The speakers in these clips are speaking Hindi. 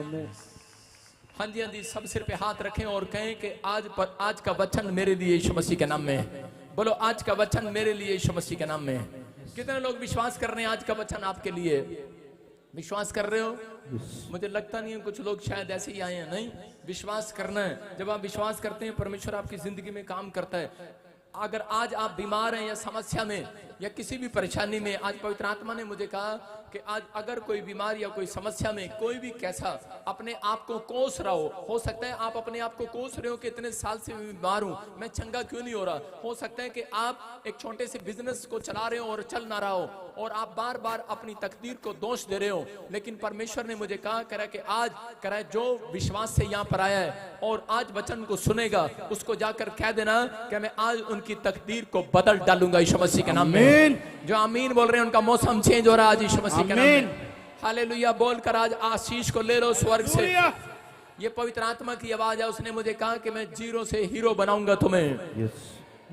हाँ जी, हाँ जी, सब सिर पे हाथ रखें और कहें कि आज का वचन मेरे लिए यीशु मसीह के नाम में है। बोलो, आज का वचन मेरे लिए यीशु मसीह के नाम में है। कितने लोग विश्वास कर रहे हैं आज का वचन आपके लिए? विश्वास कर रहे हो? मुझे लगता नहीं है, कुछ लोग शायद ऐसे ही आए हैं। नहीं, विश्वास करना है। जब आप विश्वास करते हैं, परमेश्वर आपकी जिंदगी में काम करता है। अगर आज आप बीमार हैं या समस्या में या किसी भी परेशानी में, आज पवित्र आत्मा ने मुझे कहा कि आज अगर कोई बीमार या कोई समस्या में, कोई भी कैसा अपने आप को कोस रहा हो सकता है आप अपने आप को कोस रहे हो कि इतने साल से मैं बीमार हूं, मैं चंगा क्यों नहीं हो रहा। हो सकता है कि आप एक छोटे से बिजनेस को चला रहे हो और चल ना रहा हो और आप बार बार अपनी तकदीर को दोष दे रहे हो, लेकिन परमेश्वर ने मुझे कहा करा कि आज करा जो विश्वास से यहाँ पर आया है और आज वचन को सुनेगा, उसको जाकर कह देना कि मैं आज उनकी तकदीर को बदल डालूंगा यीशु मसीह के नाम में। जो आमीन बोल रहे हैं उनका मौसम चेंज हो रहा है आज यीशु मसीह के नाम में। हालेलुया बोलकर आज आशीष को ले लो स्वर्ग से। ये पवित्र आत्मा की आवाज है। उसने मुझे कहा कि मैं जीरो से हीरो बनाऊंगा तुम्हें।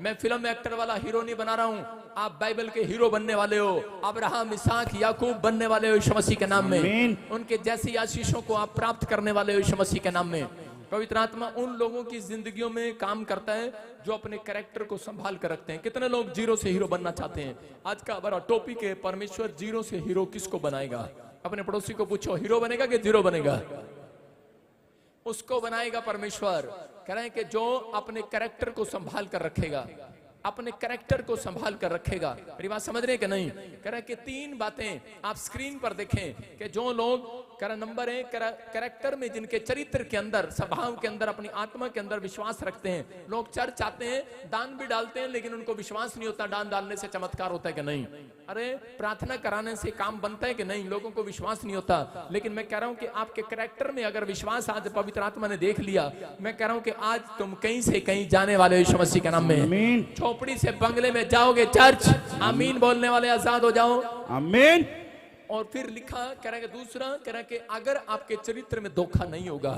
मैं फिल्म एक्टर वाला हीरो नहीं बना रहा हूं, आप बाइबल के हीरो बनने वाले हो। अब्राहम, इसहाक, याकूब बनने वाले हो यीशु मसीह के नाम में। उनके जैसी आशीषों को आप प्राप्त करने वाले हो यीशु मसीह के नाम में। पवित्र आत्मा उन लोगों की जिंदगियों में काम करता है जो अपने कैरेक्टर को संभाल कर रखते हैं। कितने लोग जीरो से हीरो बनना चाहते हैं? आज का बड़ा टॉपिक है, परमेश्वर जीरो से हीरो किसको बनाएगा। अपने पड़ोसी को पूछो, हीरो बनेगा कि जीरो बनेगा? उसको बनाएगा परमेश्वर। कह रहे हैं कि जो अपने कैरेक्टर को संभाल कर रखेगा, अपने कैरेक्टर को संभाल कर रखेगा। मेरी बात समझ रहे हैं कि नहीं? कह रहे हैं कि तीन बातें आप स्क्रीन पर देखें कि जो लोग नंबर 1 कैरेक्टर में, जिनके चरित्र के अंदर, स्वभाव के अंदर, अपनी आत्मा के अंदर विश्वास रखते हैं। लोग चर्च आते हैं, दान भी डालते हैं, लेकिन उनको विश्वास नहीं होता दान डालने से चमत्कार होता है कि नहीं। अरे प्रार्थना कराने से काम बनता है कि नहीं, लोगों को विश्वास नहीं होता। लेकिन मैं कह रहा हूं कि आपके कैरेक्टर में अगर विश्वास आज पवित्र आत्मा ने देख लिया, मैं कह रहा हूं कि आज तुम कहीं से कहीं जाने वाले यीशु मसीह के नाम में। झोपड़ी से बंगले में जाओगे चर्च। आमीन बोलने वाले आजाद हो जाओ। आमीन। और फिर लिखा कह रहा है कि दूसरा कह रहा है कि अगर आपके चरित्र में धोखा नहीं होगा,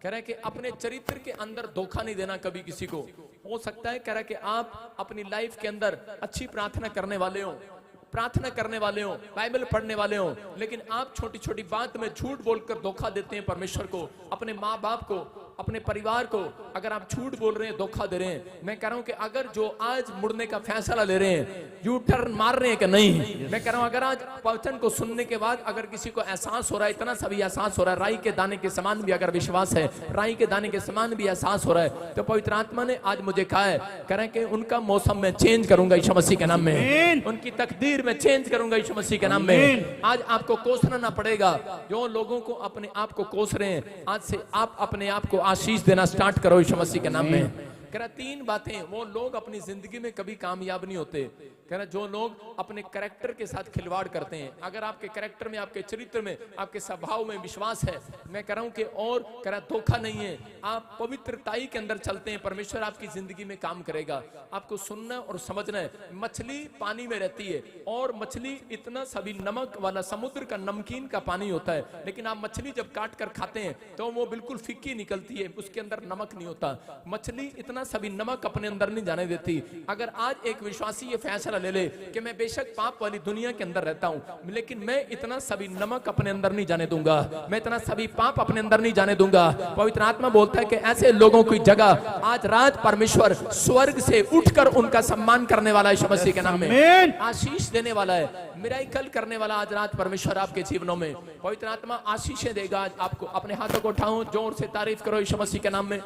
कह रहा है कि अपने चरित्र के अंदर धोखा नहीं देना कभी किसी को। हो सकता है कह रहा है कि आप अपनी लाइफ के अंदर अच्छी प्रार्थना करने वाले हो, बाइबल पढ़ने वाले हो, लेकिन आप छोटी छोटी बात में झूठ बोलकर धोखा देते हैं परमेश्वर को, अपने माँ बाप को, अपने परिवार को। अगर आप झूठ बोल रहे हैं, धोखा दे रहे हैं, मैं कह रहा हूं कि अगर जो आज मुड़ने का फैसला ले रहे हैं, यू टर्न मार रहे हैं कि नहीं, मैं कह रहा हूं अगर आज वचन को सुनने के बाद अगर किसी को एहसास हो रहा है, इतना सभी एहसास हो रहा है, राई के दाने के समान भी अगर विश्वास है, राई के दाने के समान भी एहसास हो रहा है, तो पवित्र आत्मा ने आज मुझे कहा है, कह रहे हैं कि उनका मौसम में चेंज करूंगा यीशु मसीह के नाम में, उनकी तकदीर में चेंज करूंगा यीशु मसीह के नाम में। आज आपको कोसना ना पड़ेगा। जो लोगों को अपने आप को कोस रहे हैं, आज से आप अपने आप को आशीष देना स्टार्ट करो यीशु मसीह के नाम में। कह रहा तीन बातें, वो लोग अपनी जिंदगी में कभी कामयाब नहीं होते। कह रहा जो लोग अपने कैरेक्टर के साथ खिलवाड़ करते हैं। अगर आपके कैरेक्टर में, आपके चरित्र में, आपके स्वभाव में विश्वास है, मैं कह रहा हूं कि और कह रहा धोखा नहीं है, आप पवित्रताई के अंदर चलते हैं, परमेश्वर आपकी जिंदगी में काम करेगा। आपको सुनना और समझना है। मछली पानी में रहती है और मछली इतना सभी नमक वाला, समुद्र का नमकीन का पानी होता है, लेकिन आप मछली जब काट कर खाते हैं तो वो बिल्कुल फीकी निकलती है, उसके अंदर नमक नहीं होता। मछली इतना सभी नमक अपने अंदर नहीं जाने देती। अगर आज एक विश्वासी ये फैसला ले ले कि मैं बेशक पाप वाली दुनिया के अंदर रहता हूं, लेकिन मैं इतना सभी नमक अपने अंदर नहीं जाने दूंगा, मैं इतना सभी पाप अपने अंदर नहीं जाने दूंगा। पवित्र आत्मा बोलता है कि ऐसे लोगों की जगह आज रात परमेश्वर स्वर्ग से उठकर उनका सम्मान करने वाला है यीशु मसीह के नाम में, आशीष देने वाला है, मिराकल करने वाला आज रात परमेश्वर आपके जीवनों में। पवित्र आत्मा आशीषें देगा आज आपको। अपने हाथों को उठाओ, जोर से तारीफ करो यीशु मसीह के नाम में।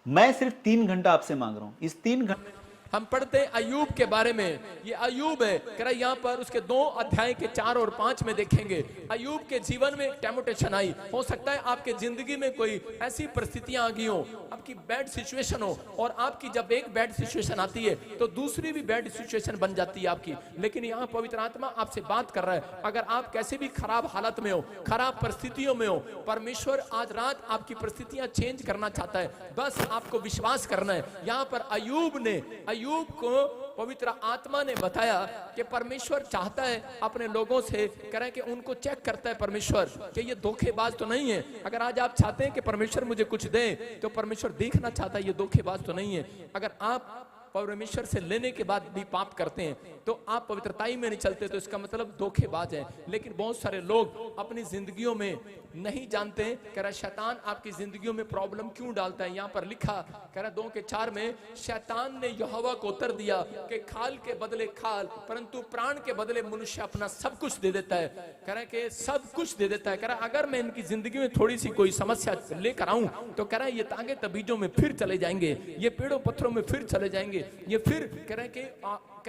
मैं सिर्फ 3 घंटा आपसे मांग रहा हूं। इस 3 घंटे हम पढ़ते हैं अय्यूब के बारे में। ये अय्यूब है, कह रहा यहाँ पर उसके 2 अध्याय के 4 और 5 में देखेंगे। अय्यूब के जीवन में टेम्पटेशन आई। हो सकता है आपके जिंदगी में कोई ऐसी परिस्थितियां आ गई हो, आपकी बैड सिचुएशन हो, और आपकी जब एक बैड सिचुएशन आती है तो दूसरी भी बैड सिचुएशन बन जाती है आपकी। लेकिन यहाँ पवित्र आत्मा आपसे बात कर रहा है, अगर आप कैसे भी खराब हालत में हो, खराब परिस्थितियों में हो, परमेश्वर आज रात आपकी परिस्थितियां चेंज करना चाहता है। बस आपको विश्वास करना है। यहाँ पर अय्यूब को पवित्र आत्मा ने बताया कि परमेश्वर चाहता है अपने लोगों से, करें कि उनको चेक करता है परमेश्वर कि ये धोखेबाज तो नहीं है। अगर आज आप चाहते हैं कि परमेश्वर मुझे कुछ दे, तो परमेश्वर देखना चाहता है ये धोखेबाज तो नहीं है। अगर आप परमेश्वर से लेने के बाद भी पाप करते हैं तो आप पवित्रताई में नहीं चलते, तो इसका मतलब धोखेबाज है। लेकिन बहुत सारे लोग अपनी जिंदगियों में नहीं जानते। कह रहा शैतान आपकी जिंदगियों में प्रॉब्लम क्यों डालता है। यहाँ पर लिखा, कह रहा 2:4 में, शैतान ने यहोवा को उत्तर दिया कि खाल के बदले खाल, परंतु प्राण के बदले मनुष्य अपना सब कुछ दे देता है। कह रहा कि सब कुछ दे देता है। कह रहा अगर मैं इनकी जिंदगी में थोड़ी सी कोई समस्या लेकर आऊं तो कह रहा ये तांगे तबीजों में फिर चले जाएंगे, ये पेड़ों पत्थरों में फिर चले जाएंगे, ये फिर कह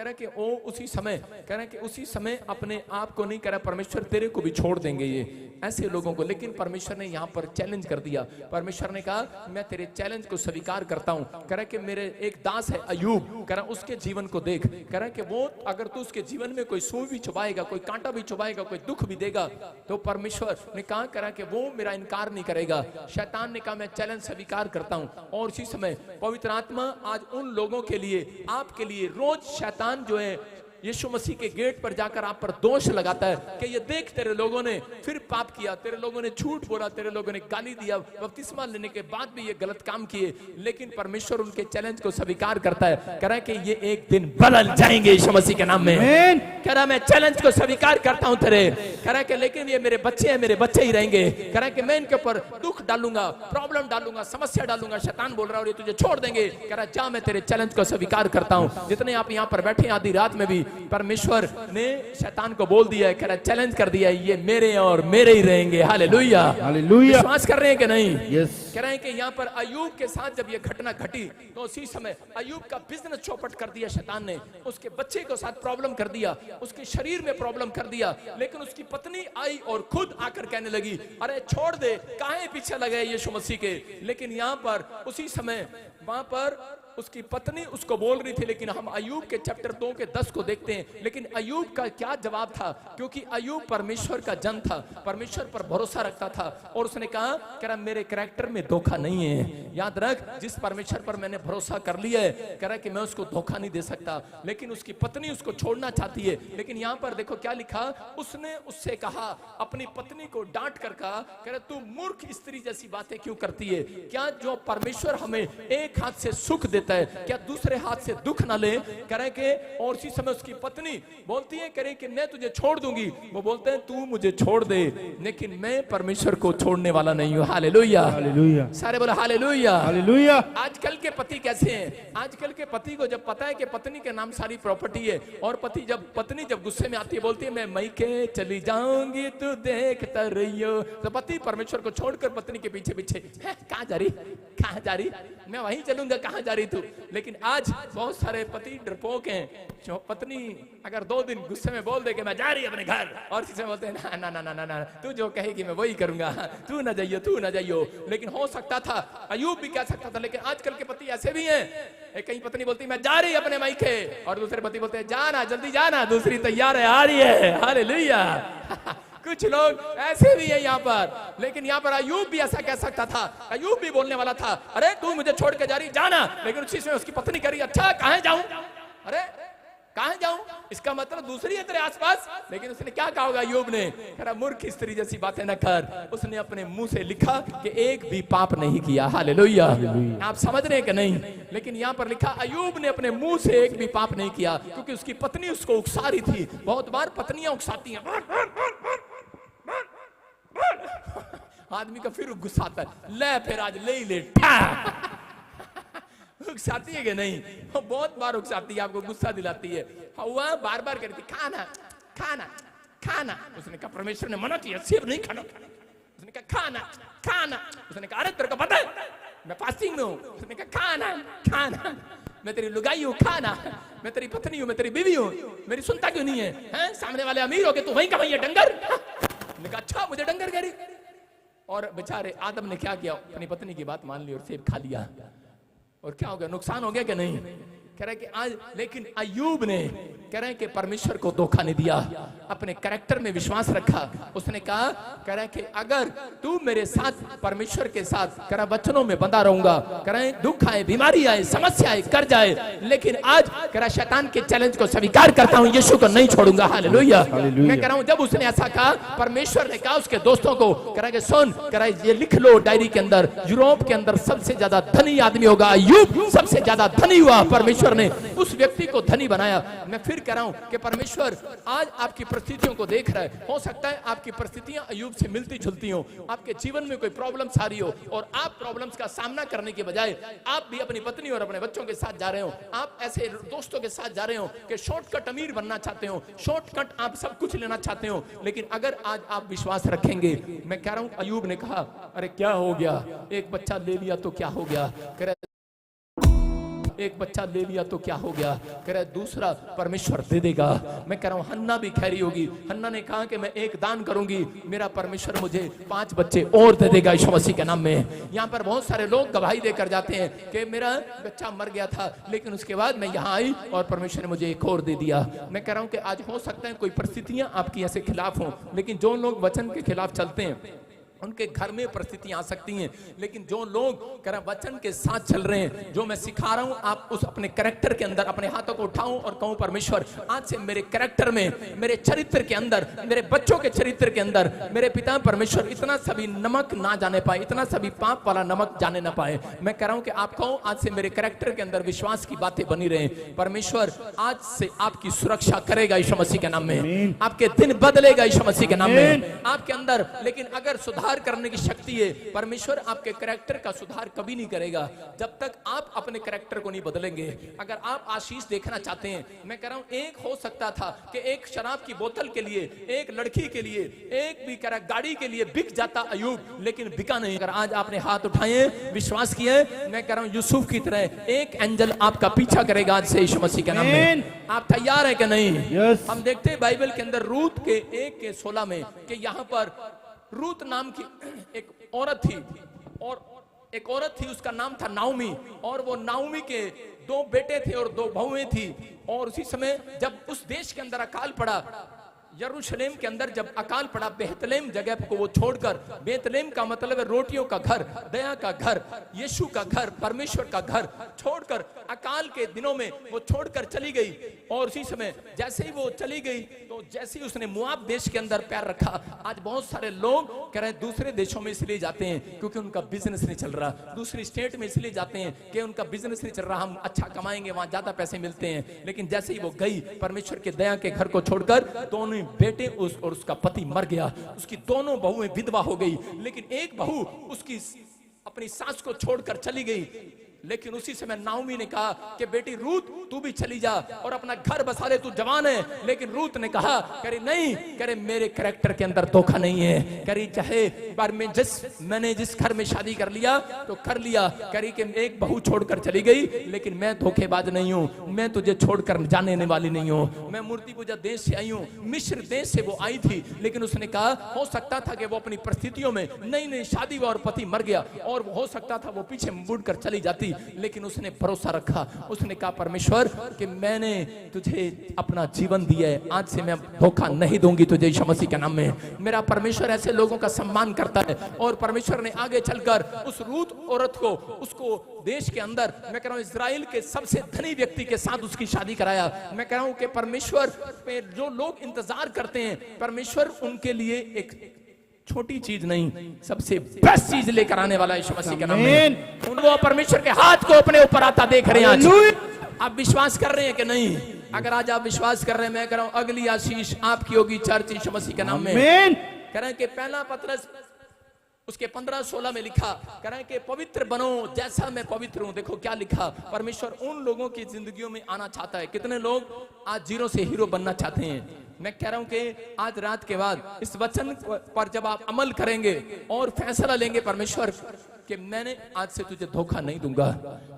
रहा कि वो उसी समय, कह रहा कि उसी समय अपने आप को नहीं, कह रहा परमेश्वर तेरे को भी छोड़ देंगे ये ऐसे लोगों को। लेकिन परमेश्वर ने यहाँ पर चैलेंज कर दिया। परमेश्वर ने कहा मैं तेरे चैलेंज को स्वीकार करता हूँ। कह रहा कि मेरे एक दास है अय्यूब, कह रहा उसके जीवन को देख, कह रहा कि वो अगर तू उसके जीवन में कोई सुई भी चुभाएगा, कोई कांटा भी चुभाएगा, कोई दुख भी देगा, तो परमेश्वर ने कहा, कह रहा कि वो मेरा इनकार नहीं करेगा। शैतान ने कहा मैं चैलेंज स्वीकार करता हूँ। और उसी समय पवित्र आत्मा आज उन लोगों के लिए, आपके लिए, रोज शैतान जो है यीशु मसीह के गेट पर जाकर आप पर दोष लगाता है कि ये देख तेरे लोगों ने फिर पाप किया, तेरे लोगों ने झूठ बोला, तेरे लोगों ने गाली दिया, बपतिस्मा लेने के बाद भी ये गलत काम किए। लेकिन परमेश्वर उनके चैलेंज को स्वीकार करता है। कह रहा है कि ये एक दिन बदल जाएंगे यीशु मसीह के नाम में। कह रहा मैं चैलेंज को स्वीकार करता हूं तेरे, कह रहा कि लेकिन ये मेरे बच्चे हैं, मेरे बच्चे ही रहेंगे। कह रहा कि मैं इनके ऊपर दुख डालूंगा, प्रॉब्लम डालूंगा, समस्या डालूंगा। शैतान बोल रहा है और ये तुझे छोड़ देंगे। कह रहा जा मैं तेरे चैलेंज को स्वीकार करता हूं। जितने आप यहाँ पर बैठे आधी रात में भी परमेश्वर ने शैतान को बोल दिया है, कह रहा चैलेंज कर दिया है, ये मेरे और मेरे ही रहेंगे। Hallelujah, hallelujah. विश्वास कर रहे हैं कि नहीं? यस। कह रहे हैं कि यहाँ पर अय्यूब के साथ जब ये घटना घटी तो उसी समय अय्यूब का बिजनेस चौपट कर दिया शैतान ने, उसके बच्चे के साथ प्रॉब्लम कर दिया, उसके शरीर में प्रॉब्लम कर दिया। लेकिन उसकी पत्नी आई और खुद आकर कहने लगी अरे छोड़ दे, काहे पीछे लगे यीशु मसीह के। लेकिन यहाँ पर उसी समय वहां पर उसकी पत्नी उसको बोल रही थी। लेकिन हम अय्यूब के चैप्टर 2 के 10 को देखते हैं। लेकिन अय्यूब का क्या जवाब था, क्योंकि अय्यूब परमेश्वर का जन था, परमेश्वर पर भरोसा रखता था। और उसने कहा कह रहा मेरे कैरेक्टर में धोखा नहीं है। याद रख, जिस परमेश्वर पर मैंने भरोसा कर लिया है, कह रहा कि मैं उसको धोखा नहीं दे सकता। लेकिन उसकी पत्नी उसको छोड़ना चाहती है। लेकिन यहाँ पर देखो क्या लिखा, उसने उससे कहा, अपनी पत्नी को डांट कर कहा, कह रहा तू मूर्ख स्त्री जैसी बातें क्यों करती है। क्या जो परमेश्वर हमें एक हाथ से सुख देता है, क्या दूसरे हाथ से दुख ना ले। करे के और उसी समय उसकी पत्नी बोलती है करे कि मैं तुझे छोड़ दूंगी। वो बोलते हैं तू मुझे छोड़ दे, लेकिन मैं परमेश्वर को छोड़ने वाला नहीं हूं। Hallelujah, hallelujah. सारे बोलो हालेलुया, हालेलुया। आजकल के पति कैसे हैं? आजकल के पति को जब पता है कि पत्नी के नाम सारी प्रॉपर्टी है और पत्नी जब गुस्से में आती है बोलती है मैं मैके चली जाऊंगी तू देखता रहियो, तो पति परमेश्वर को छोड़कर पत्नी के पीछे पीछे कहां जा रही, कहां जा रही, मैं वहीं चलूंगा, कहां जा रही तू। लेकिन आज बहुत सारे पति डरपोक हैं, जो पत्नी अगर 2 दिन गुस्से में बोल दे कि मैं जा रही अपने घर, और किसी बोलते हैं ना ना ना ना ना तू जो कहेगी मैं वही करूंगा, तू ना जाइयो, तू ना जाइयो। लेकिन हो सकता था अय्यूब भी कह सकता था। लेकिन आजकल के पति ऐसे भी हैं, कहीं पत्नी बोलती मैं जा रही अपने मायके और दूसरे पति बोलते हैं जाना, जल्दी जाना, दूसरी तैयार है, आ रही है। हालेलुया। कुछ लोग ऐसे भी है यहाँ पर। लेकिन यहाँ पर अय्यूब भी ऐसा कह सकता था, अय्यूब भी बोलने वाला था अरे तू मुझे छोड़ के जा रही, जाना। लेकिन उसी समय उसकी पत्नी कह रही अच्छा कहां जाऊं, अरे कहां जाऊं, इसका मतलब दूसरी है तेरे आसपास। लेकिन उसने क्या कहा होगा अय्यूब ने, कह रहा मूर्ख स्त्री जैसी बातें न कर। उसने अपने मुंह से लिखा कि एक भी पाप नहीं किया। हालेलुया। आप समझ रहे हैं कि नहीं? लेकिन यहाँ पर लिखा अय्यूब ने अपने मुंह से एक भी पाप नहीं किया, क्योंकि उसकी पत्नी उसको उकसा रही थी। बहुत बार पत्नियां उकसाती हैं, आदमी का फिर गुस्सा आता है, ले फिर आज ले ही ले। उकसाती है कि नहीं? वो बहुत बार उकसाती है, आपको गुस्सा दिलाती है। हवा बार बार कहती खाना खाना खाना। उसने कहा परमेश्वर ने मना किया सेब नहीं खाना। उसने कहा खाना खाना। उसने कहा अरे तेरे को पता है मैं फास्टिंग में हूं। उसने कहा खाना खाना, मैं तेरी लुगाई हूं, खाना, मैं तेरी पत्नी हूं, मैं तेरी बीवी हूं, मेरी सुनता क्यों नहीं है? सामने वाले अमीर हो गए तो वहीं का वहीं डंगर। कहा अच्छा मुझे डंगर कह रही। और बेचारे आदम ने क्या किया, अपनी पत्नी की बात मान ली और सेब खा लिया। और क्या हो गया, नुकसान हो गया कि नहीं? कह रहे कि आज, लेकिन अय्यूब ने कह रहे कि परमेश्वर को धोखा नहीं दिया, अपने कैरेक्टर में विश्वास रखा। उसने कहा कह रहे कि अगर तू मेरे साथ, परमेश्वर के साथ कह रहा वचनों में बंधा रहूंगा, कह रहे दुख आए, बीमारी आए, समस्या आए, कर जाए, लेकिन आज कह रहा शैतान के चैलेंज को स्वीकार करता हूं, यीशु को नहीं छोड़ूंगा। हालेलुया। मैं कह रहा हूं जब उसने ऐसा कहा, परमेश्वर ने कहा उसके दोस्तों को, कह रहा कि सुन, कह रहा ये लिख लो डायरी के अंदर, यूरोप के अंदर सबसे ज्यादा धनी आदमी होगा अय्यूब, सबसे ज्यादा धनी हुआ परमेश्वर परमेश्वर ने उस व्यक्ति को धनी बनाया। मैं फिर कह रहा हूं कि परमेश्वर आज आपकी परिस्थितियों को देख रहा है। हो सकता है आपकी परिस्थितियां अय्यूब से मिलती जुलती हो, आपके जीवन में कोई प्रॉब्लम्स आ रही हो और आप प्रॉब्लम्स का सामना करने के बजाय आप भी अपनी पत्नी और अपने बच्चों के साथ जा रहे हो, आप ऐसे दोस्तों के साथ जा रहे हो कि शॉर्टकट अमीर बनना चाहते हो, शॉर्टकट आप सब कुछ लेना चाहते हो। लेकिन अगर आज आप विश्वास रखेंगे, मैं कह रहा हूं अय्यूब ने कहा अरे क्या हो गया, एक बच्चा ले लिया तो क्या हो गया, कह रहे एक बच्चा ले लिया तो क्या हो गया, कह रहे दूसरा परमेश्वर दे देगा। मैं कह रहा हूं हन्ना भी खैरी होगी। हन्ना ने कहा कि मैं एक दान करूंगी, मेरा परमेश्वर मुझे 5 बच्चे और दे देगा यीशु मसीह के नाम में। यहाँ पर बहुत सारे लोग गवाही देकर जाते हैं कि मेरा बच्चा मर गया था लेकिन उसके बाद मैं यहाँ आई और परमेश्वर ने मुझे एक और दे दिया। मैं कह रहा हूँ कि आज हो सकता है कोई परिस्थितियां आपकी ऐसे खिलाफ हों, लेकिन जो लोग वचन के खिलाफ चलते हैं उनके घर में परिस्थितियां आ सकती हैं, लेकिन जो लोग कह रहे वचन के साथ चल रहे हैं, जो मैं सिखा रहा हूं, आप उस अपने कैरेक्टर के अंदर अपने हाथों को उठाऊं और कहूं परमेश्वर आज से मेरे कैरेक्टर में, मेरे चरित्र के अंदर, मेरे बच्चों के चरित्र के अंदर मेरे पिता परमेश्वर इतना सभी नमक ना जाने पाए, इतना सभी पाप वाला नमक जाने ना पाए। मैं कह रहा हूं कि आप कहो आज से मेरे कैरेक्टर के अंदर विश्वास की बातें बनी रहे। परमेश्वर आज से आपकी सुरक्षा करेगा यीशु मसीह के नाम में, आपके दिन बदलेगा यीशु मसीह के नाम में आपके अंदर। लेकिन अगर सुधार करने की शक्ति है, परमेश्वर आपके कैरेक्टर का सुधार कभी नहीं करेगा जब तक आप अपने कैरेक्टर को नहीं बदलेंगे। अगर आप आशीष देखना चाहते हैं, मैं कह रहा हूं एक हो सकता था कि एक शराब की बोतल के लिए, एक लड़की के लिए, एक भी कह रहा गाड़ी के लिए बिक जाता अय्यूब, लेकिन बिका नहीं। अगर आज आपने हाथ उठाए, विश्वास किए, मैं कह रहा हूं यूसुफ की तरह एक एंजल आपका पीछा करेगा आज से यीशु मसीह के नाम में। आप तैयार हैं कि नहीं? हम देखते हैं बाइबल के अंदर रूत के 1:16 में कि यहां पर रूत नाम की एक औरत थी और एक औरत थी, उसका नाम था नाओमी, और वो नाओमी के 2 बेटे थे और 2 बहुएं थी। और उसी समय जब उस देश के अंदर अकाल पड़ा, यरूशलेम के अंदर जब अकाल पड़ा, बेतलेहम जगह को वो छोड़कर, बेतलेहम का मतलब है रोटियों का घर, दया का घर, यीशु का घर, परमेश्वर का घर छोड़कर अकाल के दिनों में वो छोड़कर चली गई। और उसी समय जैसे ही वो चली गई तो जैसे ही उसने मुआब देश के अंदर पैर रखा, आज बहुत सारे लोग कह रहे हैं दूसरे देशों में इसलिए जाते हैं क्योंकि उनका बिजनेस नहीं चल रहा, दूसरी स्टेट में इसलिए जाते हैं कि उनका बिजनेस नहीं चल रहा, हम अच्छा कमाएंगे, वहां ज्यादा पैसे मिलते हैं। लेकिन जैसे ही वो गई परमेश्वर के दया के घर को छोड़कर, दोनों बेटे और उसका पति मर गया, उसकी दोनों बहुएं विधवा हो गई। लेकिन एक बहू उसकी अपनी सास को छोड़कर चली गई। लेकिन उसी समय नाओमी ने कहा कि बेटी रूत तू भी चली जा और अपना घर बसा ले, तू जवान है। लेकिन रूत ने कहा, करे नहीं, करे मेरे कैरेक्टर के अंदर धोखा नहीं है, करी चाहे बार में मैंने जिस घर में शादी कर लिया तो कर लिया, करी कि एक बहू छोड़कर चली गई, लेकिन मैं धोखेबाज नहीं हूँ, मैं तुझे छोड़कर जाने वाली नहीं हूँ। मैं मूर्ति पूजा देश से आई हूँ, मिस्र देश से वो आई थी, लेकिन उसने कहा हो सकता था कि वो अपनी परिस्थितियों में नई शादी हुआ और पति मर गया, और हो सकता था वो पीछे मुड़कर चली जाती, लेकिन उसने भरोसा रखा। उसने कहा परमेश्वर कि मैंने तुझे अपना जीवन दिया है, आज से मैं धोखा नहीं दूंगी तुझे यीशु मसीह के नाम में। मेरा परमेश्वर ऐसे लोगों का सम्मान करता है। और परमेश्वर ने आगे चलकर उस रूत औरत को, उसको देश के अंदर, मैं कह रहा हूं इजराइल के सबसे धनी व्यक्ति के साथ उसकी शादी कराया। मैं कह रहा हूं कि परमेश्वर पे जो लोग इंतजार करते हैं, परमेश्वर उनके लिए एक छोटी चीज नहीं, सबसे बेस्ट चीज लेकर आने वाला यीशु मसीह के नाम में। वो परमेश्वर के हाथ को अपने ऊपर आता देख रहे हैं आज। आप विश्वास कर रहे हैं कि नहीं? अगर आज आप विश्वास कर रहे हैं, मैं कह रहा हूं अगली आशीष आपकी होगी चर्च यीशु मसीह के नाम में। कह रहे हैं कि पहला पतरस उसके 15-16 में लिखा, कह रहे हैं कि पवित्र बनो जैसा मैं पवित्र हूं। देखो क्या लिखा, परमेश्वर उन लोगों की जिंदगियों में आना चाहता है। कितने लोग आज जीरो से हीरो बनना चाहते हैं? मैं कह रहा हूं कि आज रात के बाद इस वचन पर जब आप अमल करेंगे और फैसला लेंगे परमेश्वर कि मैंने आज से तुझे धोखा नहीं दूंगा,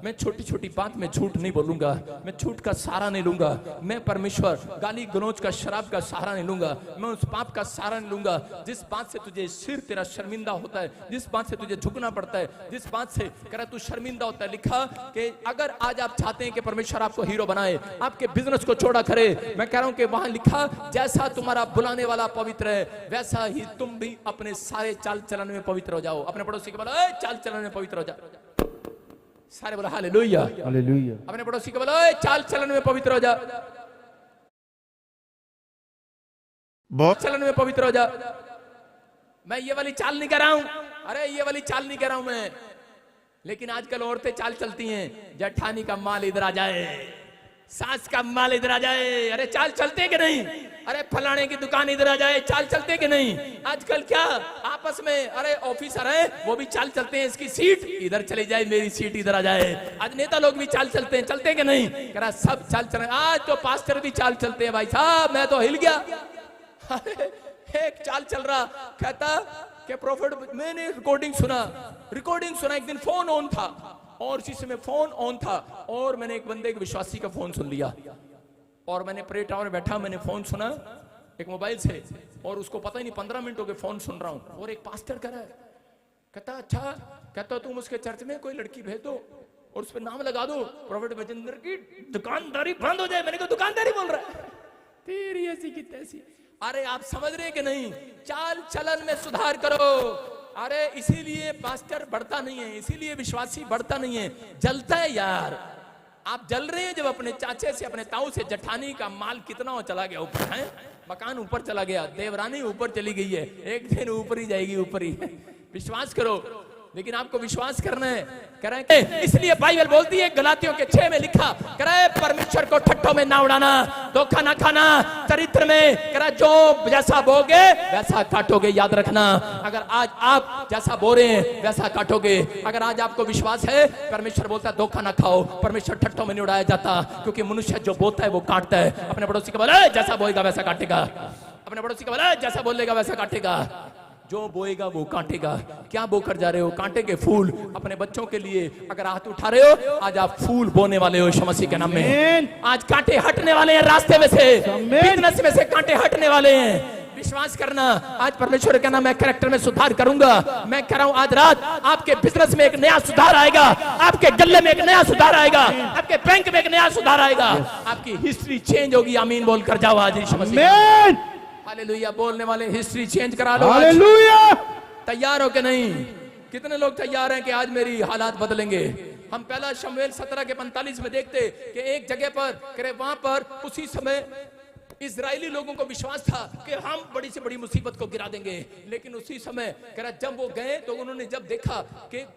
मैं छोटी छोटी बात में झूठ नहीं बोलूंगा, मैं झूठ का सहारा नहीं लूंगा, मैं परमेश्वर गाली गलौज का, शराब का सहारा नहीं लूंगा, मैं उस पाप का सहारा नहीं लूंगा जिस बात से तुझे सिर तेरा शर्मिंदा होता है, जिस बात से तुझे झुकना पड़ता है, जिस बात से कह रहा तू शर्मिंदा होता है। लिखा कि अगर आज आप चाहते हैं कि परमेश्वर आपको हीरो बनाए, आपके बिजनेस को छोड़ा करे, मैं कह रहा हूं कि वहां लिखा जैसा तुम्हारा बुलाने वाला पवित्र है वैसा ही तुम भी अपने सारे चाल चलन में पवित्र हो जाओ। अपने पड़ोसी के बोला चाल चलन में पवित्र हो जा, सारे बोला हालेलुया हालेलुया। अपने पड़ोसी के बोला चाल चलन में पवित्र हो जा, बहुत चलन में पवित्र हो जा। मैं ये वाली चाल नहीं कह रहा हूं, अरे ये वाली चाल नहीं कह रहा हूं, मैं लेकिन आजकल औरतें चाल चलती हैं, जेठानी का माल इधर आ जाए, सास का माल इधर आ जाए। अरे चाल चलते कि नहीं? अरे फलाने की दुकान इधर आ जाए, चाल चलते कि नहीं? आजकल क्या आपस में, अरे ऑफिसर है वो भी चाल चलते हैं, इसकी सीट इधर चली जाए, मेरी सीट इधर आ जाए। आज नेता लोग भी चाल चलते हैं, चलते कि नहीं? कह रहा सब चाल चल रहे हैं। आज तो पास्टर भी चाल चलते हैं भाई साहब, मैं तो हिल गया। एक चाल चल रहा, कहता कि प्रॉफिट, मैंने रिकॉर्डिंग सुना, एक दिन फोन ऑन था और उसी समय फोन ऑन था और मैंने एक बंदे, एक विश्वासी का फोन सुन लिया और मैंने प्रे टावर में बैठा, मैंने फोन सुना एक मोबाइल से और उसको पता ही नहीं 15 मिनट हो गए फोन सुन रहा हूं और एक पास्टर कह रहा है, कहता अच्छा, कहता तुम उसके चर्च में कोई लड़की भेज दो और उस पर नाम लगा दो, प्रॉफिट बजेंद्र की दुकानदारी बंद हो जाए। मैंने कहा दुकानदारी बोल रहा है, तेरी ऐसी की तैसी। अरे आप समझ रहे कि नहीं? चाल चलन में सुधार करो। अरे इसीलिए पास्टर बढ़ता नहीं है, इसीलिए विश्वासी बढ़ता नहीं है, जलता है यार। आप जल रहे हैं जब अपने चाचे से, अपने ताऊ से जेठानी का माल कितना हो चला गया ऊपर है, मकान ऊपर चला गया, देवरानी ऊपर चली गई है, एक दिन ऊपर ही जाएगी, ऊपर ही। विश्वास करो, लेकिन आपको विश्वास करना है। कह रहे हैं इसलिए बाइबल बोलती है गलातियों के 6 में लिखा, कह रहा है परमेश्वर को ठट्ठों में ना उड़ाना, धोखा ना खाना, चरित्र में कह रहा जो जैसा बोगे वैसा काटोगे, याद रखना। अगर आज आप जैसा बो रहे हैं वैसा काटोगे। अगर आज आपको विश्वास है, परमेश्वर बोलता है धोखा ना खाओ, परमेश्वर ठट्ठों में नहीं उड़ाया जाता, क्योंकि मनुष्य जो बोता है वो काटता है। अपने पड़ोसी को बोला जैसा बोएगा वैसा काटेगा, अपने पड़ोसी को बोला जैसा बोलेगा वैसा काटेगा, जो बोएगा वो काटेगा। क्या बोकर जा रहे हो? कांटे के फूल अपने बच्चों के लिए अगर हाथ उठा रहे हो, आज आप फूल बोने वाले हो यीशु मसीह के नाम में। आज कांटे हटने वाले हैं रास्ते में से, बिजनेस में से कांटे हटने वाले हैं। विश्वास करना, आज परमेश्वर कहना मैं कैरेक्टर में सुधार करूंगा। मैं कह रहा हूं आज रात आपके बिजनेस में एक नया सुधार आएगा, आपके गले में एक नया सुधार आएगा, आपके बैंक में एक नया सुधार आएगा, आपकी हिस्ट्री चेंज होगी। आमीन बोल कर जाओ आज यीशु मसीह। हालेलुया बोलने वाले हिस्ट्री चेंज करा लो। हालेलुया। तैयार हो कि नहीं? कितने लोग तैयार हैं कि आज मेरी हालात बदलेंगे? हम पहला शमूएल 17 के 45 में देखते कि एक जगह पर करे, वहां पर उसी समय इजरायली लोगों को विश्वास था कि हम बड़ी से बड़ी मुसीबत को गिरा देंगे, लेकिन उसी समय कह रहा जब वो गए तो उन्होंने जब देखा कि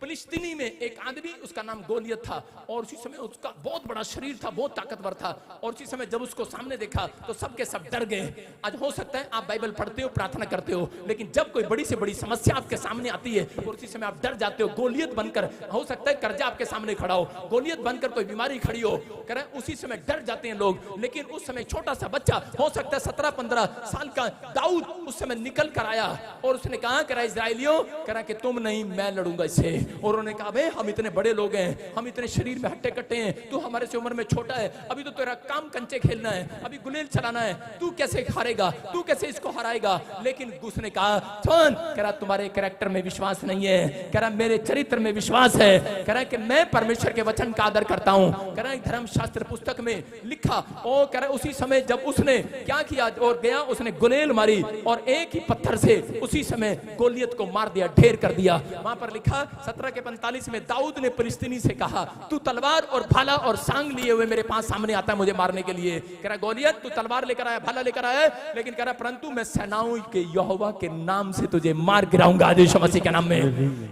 फिलिस्तीनी में एक आदमी, उसका नाम गोलियत था और उसी समय उसका बहुत बड़ा शरीर था, बहुत ताकतवर था, और उसी समय जब उसको सामने देखा तो सबके सब डर गए। आज हो सकता है आप बाइबल पढ़ते हो, प्रार्थना करते हो, लेकिन जब कोई बड़ी से बड़ी समस्या आपके सामने आती है और उसी समय आप डर जाते हो। गोलियत बनकर, हो सकता है कर्जा आपके सामने खड़ा हो, गोलियत बनकर कोई बीमारी खड़ी हो, कह रहे उसी समय डर जाते हैं लोग। लेकिन उस समय छोटा सा बच्चा, हो सकता है 17-15 साल का दाऊद, उस समय निकल कर आया और उसने कहा कह रहा इजराइलियों, कह रहा कि तुम नहीं मैं लड़ूंगा इससे। और उन्होंने कहा भाई हम इतने बड़े लोग हैं, हम इतने शरीर में हट्टे कट्टे हैं, तू हमारे से उम्र में छोटा है, अभी तो तेरा काम कंचे खेलना है, अभी गुलेल चलाना है, तू कैसे हारेगा, तू कैसे इसको हराएगा। लेकिन उसने कहा सुन, कह रहा तुम्हारे कैरेक्टर में विश्वास नहीं है, कह रहा मेरे चरित्र में विश्वास है, कह रहा कि मैं परमेश्वर के वचन का आदर करता हूं। कह रहा धर्मशास्त्र पुस्तक में लिखा, और कह रहा उसी समय जब उसने क्या किया और गया, उसने गुलेल मारी और एक ही पत्थर से उसी समय गोलियत को मार दिया, ढेर कर दिया। वहां पर लिखा 17 के 45 में दाऊद ने फिलिस्तीनी से कहा तू तलवार और भाला और सांग लिए हुए मेरे पास सामने आता है मुझे मारने के लिए। कह रहा गोलियत तू तलवार लेकर आया, भाला लेकर आया, लेकिन कह रहा परंतु मैं सेनाओं के यहोवा के नाम से तुझे मार गिराऊंगा आज यीशु मसीह के नाम में।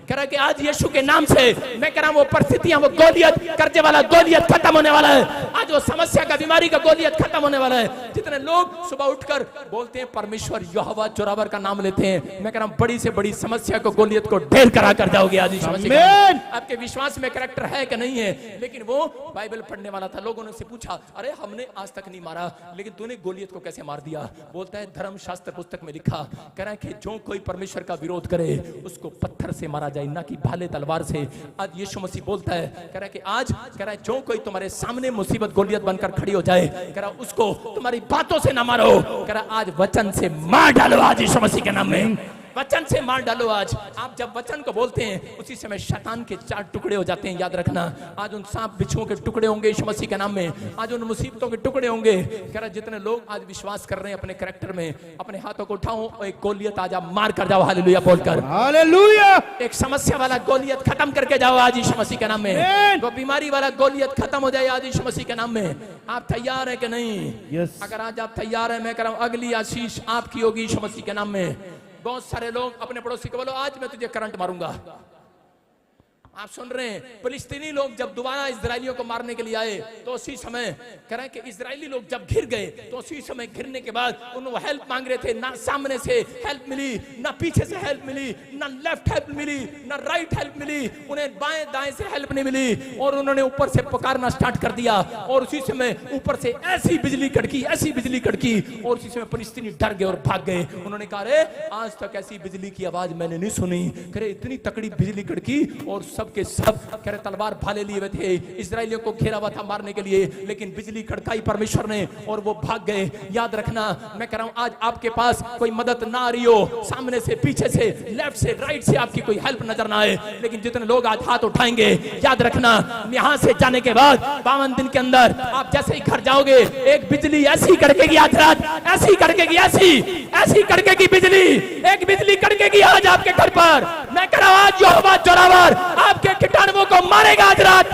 कह रहा कि आज यीशु के नाम से मैं कह रहा हूं वो परिस्थितियां, वो गोलियत, कर्जे वाला गोलियत खत्म होने वाला है। आज वो समस्या का, बीमारी का गोलियत खत्म होने वाला है। जितने लोग सुबह उठकर बोलते हैं परमेश्वर यहोवा जोरावर का नाम लेते हैं, मैं कह रहा हूं बड़ी से बड़ी समस्या को, गोलियत को ढेर करा कर जाओगे आज यीशु मसीह। आपके विश्वास में कैरेक्टर है कि नहीं है? लेकिन वो बाइबल पढ़ने वाला था, लोगों ने उससे पूछा अरे हमने आज तक नहीं मारा, लेकिन तूने गोलियत को कैसे मार दिया? बोलता है धर्मशास्त्र पुस्तक में लिखा, कह रहा है कि जो कोई परमेश्वर का विरोध करे उसको पत्थर से मारा जाए, ना कि भाले तलवार से। आज यीशु मसीह बोलता है, कह रहा है कि आज कह रहा है जो कोई तुम्हारे सामने मुसीबत गोलियत बनकर खड़ी हो जाए, कह रहा उसको तुम्हारी बातों से ना मारो, कह रहा आज वचन से मार डालो आज यीशु मसीह के नाम में। वचन से मार डालो आज। आप जब वचन को बोलते हैं उसी समय शैतान के 4 टुकड़े हो जाते हैं, याद रखना। आज उन सांप बिच्छुओं के टुकड़े होंगे यीशु मसीह के नाम में, आज उन मुसीबतों के टुकड़े होंगे। कह रहा जितने लोग आज विश्वास कर रहे हैं अपने कैरेक्टर में, अपने हाथों को उठाओ, एक गोलियत आज आप मार कर जाओ, हालेलुया बोलकर। हालेलुया। एक समस्या वाला गोलियत खत्म करके जाओ आज यीशु मसीह के नाम में। वो बीमारी वाला गोलियत खत्म हो जाए आज यीशु मसीह के नाम में। आप तैयार है कि नहीं? अगर आज आप तैयार है, मैं कह रहा हूं अगली आशीष आपकी होगी यीशु मसीह के नाम में। बहुत सारे लोग अपने पड़ोसी को बोलो आज मैं तुझे करंट मारूंगा, आप सुन रहे हैं, फिलिस्तीनी लोग जब दोबारा इजरायलियों को मारने के लिए आए तो उसी समय कह रहे हैं कि इजरायली लोग जब घिर गए तो उसी समय घिरने के बाद उन्होंने हेल्प मांग रहे थे, ना सामने से हेल्प मिली, ना पीछे से हेल्प मिली, ना लेफ्ट हेल्प मिली, ना राइट हेल्प मिली, उन्हें बाएं दाएं से हेल्प नहीं मिली और उन्होंने ऊपर से पुकारना स्टार्ट कर दिया और उसी समय ऊपर से ऐसी बिजली कड़की, ऐसी बिजली कड़की और उसी समय फिलिस्तीनी डर गए और भाग गए। उन्होंने कहा अरे आज तक ऐसी बिजली की आवाज मैंने नहीं सुनी, करे इतनी तकड़ी बिजली कड़की और सबके सब कह रहे तलवार भाले लिए हुए थे, इजरायलियों को घेरा हुआ था मारने के लिए, लेकिन बिजली कड़काई परमेश्वर ने और वो भाग गए। याद रखना, मैं कह रहा हूं आज आपके पास कोई मदद ना आ रही हो, सामने से, पीछे से, लेफ्ट से, राइट से आपकी कोई हेल्प नजर ना आए, लेकिन जितने लोग आज हाथ उठाएंगे, याद रखना यहां से जाने के बाद 52 दिन के अंदर आप जैसे ही घर जाओगे एक बिजली ऐसी कड़केगी, आज रात ऐसी कड़केगी, ऐसी कड़केगी बिजली, एक बिजली कड़केगी आज आपके घर पर। मैं कह रहा हूं आज यहोवा जोरावर आपके कीटाणुओं को मारेगा आज रात,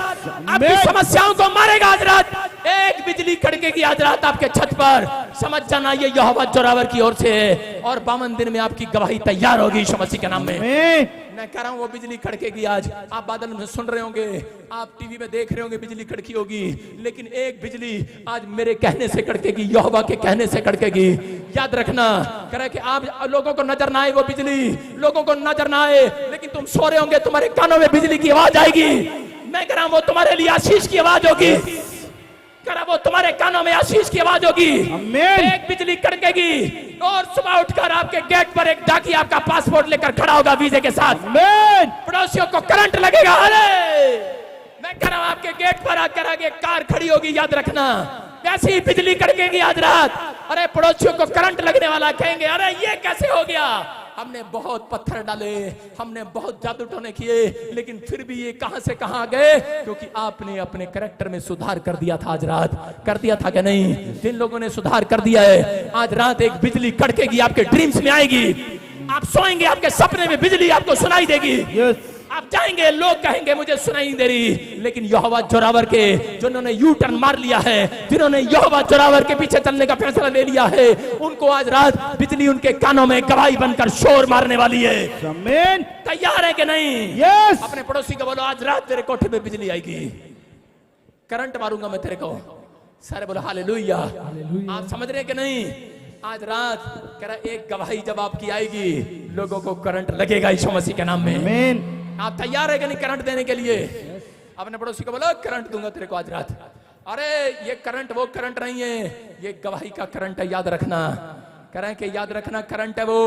आपकी समस्याओं को मारेगा आज रात, एक बिजली कड़केगी आज रात आपके छत पर। समझ जाना ये यहोवा जोरावर की ओर से है और 52 दिन में आपकी गवाही तैयार होगी यीशु मसीह के नाम में। मैं कह रहा हूं वो बिजली कड़केगी आज। आप बादल में सुन रहे होंगे, आप टीवी में देख रहे होंगे बिजली कड़की होगी, लेकिन एक बिजली आज मेरे कहने से कड़केगी, यहोवा के कहने से कड़केगी। याद रखना, कह रहा है कि आप लोगों को नजर ना आए वो बिजली, लोगों को नजर ना आए, लेकिन तुम सो रहे होंगे, तुम्हारे कानों में बिजली की आवाज आएगी। मैं कह रहा हूं वो तुम्हारे लिए आशीष की आवाज होगी, करा वो तुम्हारे कानों में आशीष की आवाज होगी। एक बिजली कड़केगी और सुबह उठकर आपके गेट पर एक डाकी आपका पासपोर्ट लेकर खड़ा होगा वीजे के साथ। पड़ोसियों को करंट लगेगा। अरे मैं कह रहा हूं आपके गेट पर आकर आगे कार खड़ी होगी, याद रखना ऐसी बिजली कड़केगी आज रात। अरे पड़ोसियों को करंट लगने वाला, कहेंगे अरे ये कैसे हो गया, हमने बहुत पत्थर डाले, हमने बहुत जादू टोने किए, लेकिन फिर भी ये कहां से कहां गए, क्योंकि आपने अपने कैरेक्टर में सुधार कर दिया था। आज रात कर दिया था क्या नहीं? जिन लोगों ने सुधार कर दिया है, आज रात एक बिजली कड़केगी, आपके ड्रीम्स में आएगी। आप सोएंगे, आपके सपने में बिजली आपको सुनाई देगी। आप जाएंगे, लोग कहेंगे मुझे सुनाई नहीं दे रही, लेकिन यहोवा जोरावर के जिन्होंने यू टर्न मार लिया है, जिन्होंने यहोवा जोरावर के पीछे चलने का फैसला ले लिया है, उनको आज रात बिजली उनके कानों में गवाही बनकर शोर मारने वाली है। तैयार है कि नहीं? यस। अपने पड़ोसी को बोलो आज रात तेरे कोठे पे बिजली आएगी, करंट मारूंगा मैं तेरे को। सारे बोलो हालेलुया। आप समझ रहे हैं कि नहीं? आज रात कह रहा एक गवाही जब आपकी आएगी, लोगों को करंट लगेगा यीशु मसीह के नाम में। आप तैयार है कि नहीं करंट देने के लिए? अपने पड़ोसी को बोलो करंट दूंगा तेरे को आज रात। अरे ये करंट वो करंट नहीं है, ये गवाही का करंट है, याद रखना। कह रहे हैं कि याद रखना करंट है वो,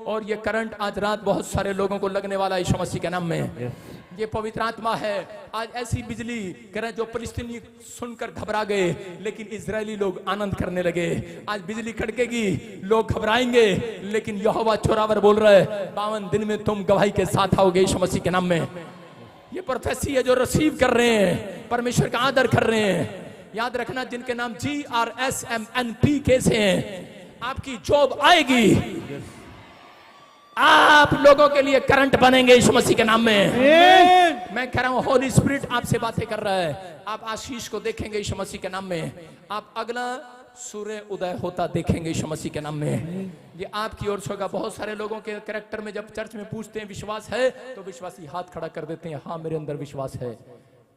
और ये करंट आज रात बहुत सारे लोगों को लगने वाला है यीशु मसीह के नाम में। ये पवित्र आत्मा है। आज ऐसी बिजली कह रहे हैं, जो फिलिस्तीनी सुनकर घबरा गए, लेकिन इजरायली लोग आनंद करने लगे। आज बिजली कड़केगी, लोग घबराएंगे, लेकिन यहोवा जोरावर बोल रहा है 52 दिन में तुम गवाही के साथ आओगे यीशु मसीह के नाम में। ये प्रोफेसी है जो रिसीव कर रहे हैं, परमेश्वर का आदर कर रहे हैं। याद रखना जिनके नाम GRSMNP से हैं, आपकी जॉब आएगी, आप लोगों के लिए करंट बनेंगे यीशु मसीह के नाम में। मैं कह रहा हूं होली स्पिरिट आपसे बातें कर रहा है। आप आशीष को देखेंगे यीशु मसीह के नाम में। आप अगला सूर्य उदय होता देखेंगे यीशु मसीह के नाम में। ये आपकी ओर से होगा। बहुत सारे लोगों के कैरेक्टर में जब चर्च में पूछते हैं विश्वास है, तो विश्वासी हाथ खड़ा कर देते हैं, हाँ मेरे अंदर विश्वास है।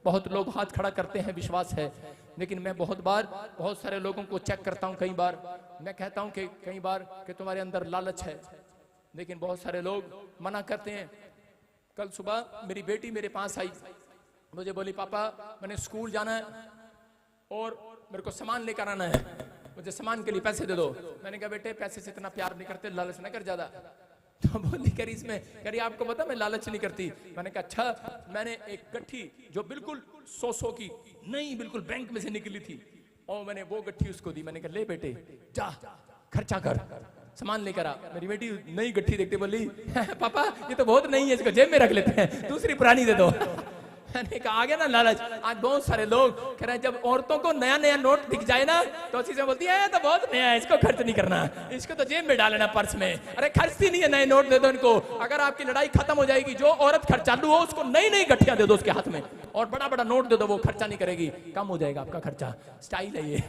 बहुत लोग हाथ खड़ा करते हैं विश्वास है, लेकिन मैं बहुत बार बहुत सारे लोगों को चेक करता हूं। कई बार मैं कहता हूं कि कई बार कि तुम्हारे अंदर लालच है, लेकिन बहुत सारे लोग मना करते हैं। कल सुबह मेरी बेटी मेरे पास आई, मुझे बोली पापा मैंने स्कूल जाना है और मेरे को सामान लेकर आना है, मुझे सामान के लिए पैसे दे दो। मैंने कहा बेटे पैसे से इतना प्यार नहीं करते, लालच ना कर ज्यादा। तो बोली करी इसमें करी आपको पता मैं लालच नहीं करती। मैंने कहा अच्छा। मैंने एक गट्ठी जो बिल्कुल 100 की नहीं, बिल्कुल बैंक में से निकली थी, और मैंने वो गट्ठी उसको दी। मैंने कहा ले बेटे जा खर्चा कर, सामान लेकर आ। मेरी बेटी नई गट्ठी देखते बोली पापा ये तो बहुत नई है, इसको जेब में रख लेते हैं, दूसरी पुरानी दे दो। मैंने कहा आ गया ना लालच। आज बहुत सारे लोग कह रहे हैं जब औरतों को नया नया नोट दिख जाए ना, तो उसी से बोलती है तो बहुत नया है, इसको खर्च नहीं करना, इसको तो जेब में डालना पर्स में। अरे खर्चती नहीं है, नए नोट दे दो इनको। अगर आपकी लड़ाई खत्म हो जाएगी, जो औरत खर्चालू हो उसको नई नई गठियां दे दो उसके हाथ में, और बड़ा बड़ा नोट दे दो, वो खर्चा नहीं करेगी, कम हो जाएगा आपका खर्चा। स्टाइल है ये।